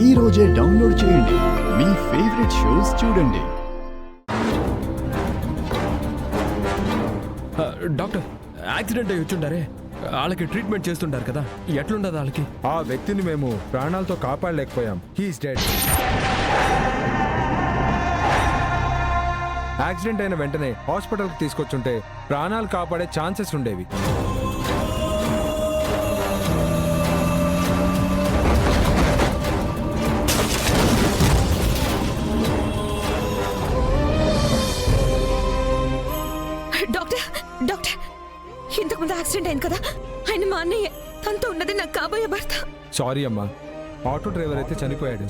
ఈ రోజే డౌన్లోడ్ చేయండి. మీ ఫేవరెట్ షోస్ చూడండి. డాక్టర్, యాక్సిడెంట్ అయ్యి వచ్చుండారే, వాళ్ళకి ట్రీట్మెంట్ చేస్తుంటారు కదా, ఎట్లుండదు వాళ్ళకి? ఆ వ్యక్తిని మేము ప్రాణాలతో కాపాడలేకపోయాం. He's dead. యాక్సిడెంట్ అయిన వెంటనే హాస్పిటల్కి తీసుకొచ్చుంటే ప్రాణాలు కాపాడే ఛాన్సెస్ ఉండేవి. డాక్టర్, ఇంతకుముందు యాక్సిడెంట్ అయింది కదా, ఆయన మా అన్నయ్య. తనతో ఉన్నది నాకు కాబోయే భర్త. సారీ అమ్మా, ఆటో డ్రైవర్ అయితే చనిపోయాడు.